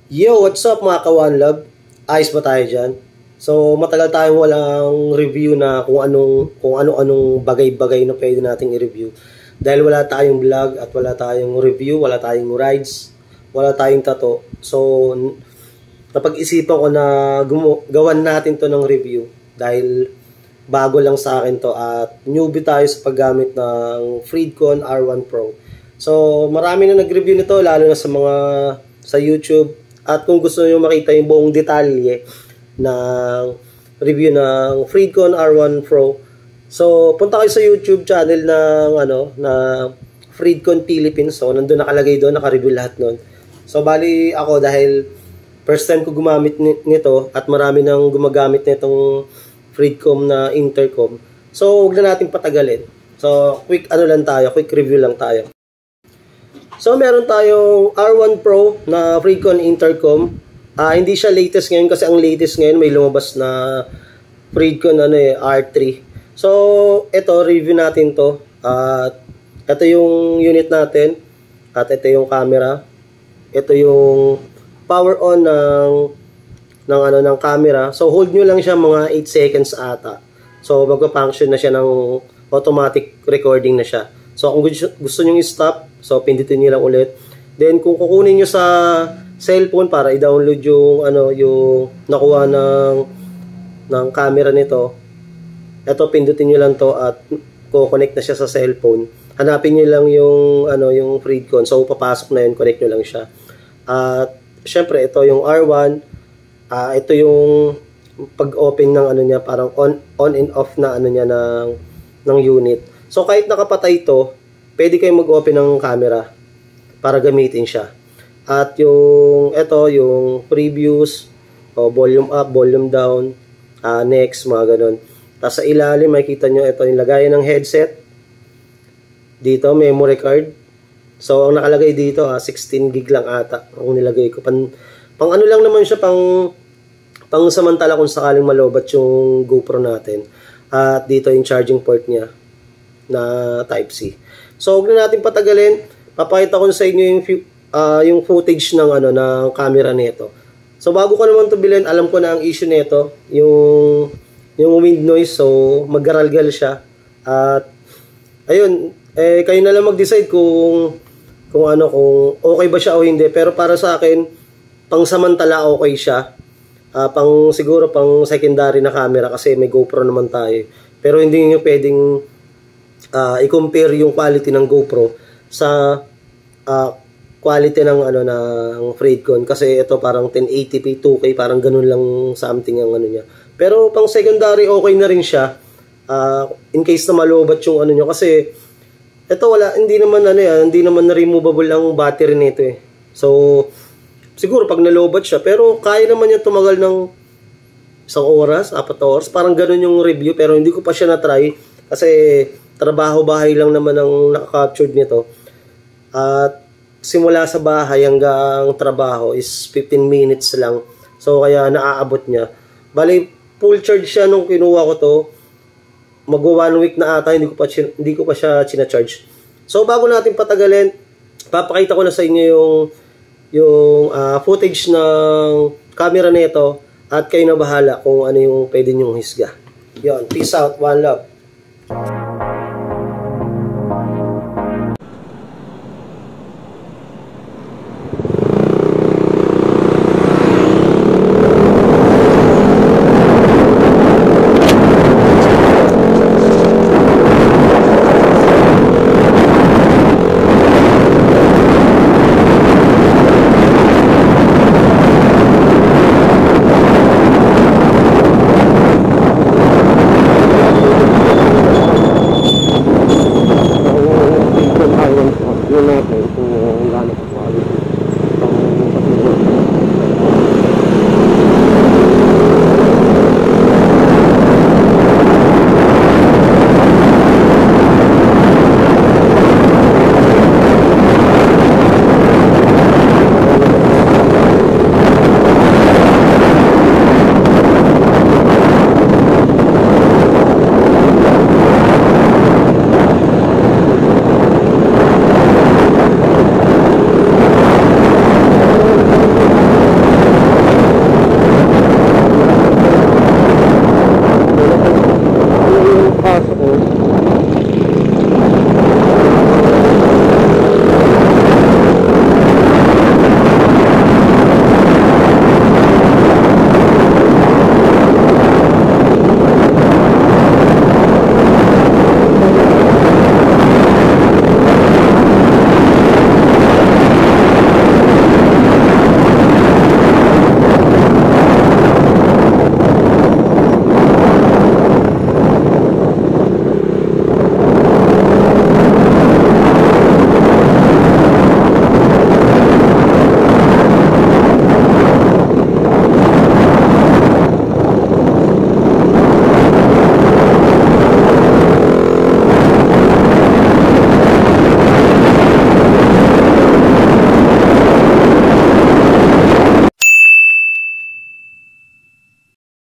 Yo, what's up mga ka-One Love? Ayos ba tayo dyan? So, matagal tayong walang review na kung ano-anong bagay-bagay na pwede nating i-review. Dahil wala tayong vlog at wala tayong review, wala tayong rides, wala tayong tato. So, napag-isipan ko na gawan natin to ng review dahil bago lang sa akin to at newbie tayo sa paggamit ng Freedcon R1 Pro. So, marami na nag-review nito lalo na sa YouTube. At kung gusto niyo makita yung buong detalye ng review ng Freedcon R1 Pro, so punta kayo sa YouTube channel ng Freedcon Philippines. So nandun nakalagay doon, naka-review lahat noon. So bali ako dahil first time ko gumamit nito at marami nang gumagamit nitong Freedcon na intercom. So huwag na nating patagalin. So quick review lang tayo. So, meron tayong R1 Pro na Freedcon intercom. Hindi siya latest ngayon kasi ang latest ngayon may lumabas na Freedcon R3. So, ito, review natin to. At ito yung unit natin. At ito yung camera. Ito yung power on ng camera. So, hold nyo lang siya mga 8 seconds ata. So, magpa-function na siya ng automatic recording na siya. So, kung gusto nyo i-stop, so pindutin niyo lang ulit. Then kung kukunin niyo sa cellphone para i-download yung nakuha ng camera nito, ito pindutin niyo lang to at ko-connect na siya sa cellphone. Hanapin niyo lang yung Freedcon. So papasok na yun, connect niyo lang siya. At syempre ito yung R1. Ito yung pag-open ng niya, parang on and off na niya ng unit. So kahit nakapatay ito, pwede kayong mag-open ng camera para gamitin siya. At yung previews, volume up, volume down, next, mga ganun. Tapos sa ilalim, makikita nyo, ito yung lagayan ng headset. Dito, memory card. So, ang nakalagay dito, 16 gig lang ata. Ang nilagay ko. Pang ano lang naman siya, pang samantala kung sakaling malobat yung GoPro natin. At dito yung charging port niya na Type-C. So, huwag na natin patagalin. Papakita ko sa inyo yung footage ng camera nito. So, bago ko naman ito bilhin, alam ko na ang issue nito, yung wind noise. So, maggaralgal siya. At ayun, kayo na lang mag-decide kung okay ba siya o hindi. Pero para sa akin, pang-samantala okay siya. Siguro pang secondary na camera kasi may GoPro naman tayo. Pero hindi niyo pwedeng i-compare yung quality ng GoPro sa quality ng Freedcon kasi ito parang 1080p 2K, parang ganun lang something ang niya. Pero pang secondary okay na rin siya. In case na malobat yung niya kasi ito hindi naman na removable ang battery nito eh. So siguro pag nalobat siya, pero kaya naman niya tumagal ng 1 oras, 4 oras, parang ganun yung review, pero hindi ko pa siya na-try kasi trabaho-bahay lang naman ang naka-captured nito. At simula sa bahay hanggang trabaho is 15 minutes lang. So kaya naaabot niya. Bali, full charge siya nung kinuha ko to. Mag-1 week na ata, hindi ko pa siya china-charge. So bago natin patagalin, papakita ko na sa inyo yung footage ng camera nito at kayo na bahala kung ano yung pwede nyong hisga. Yon, peace out, one love.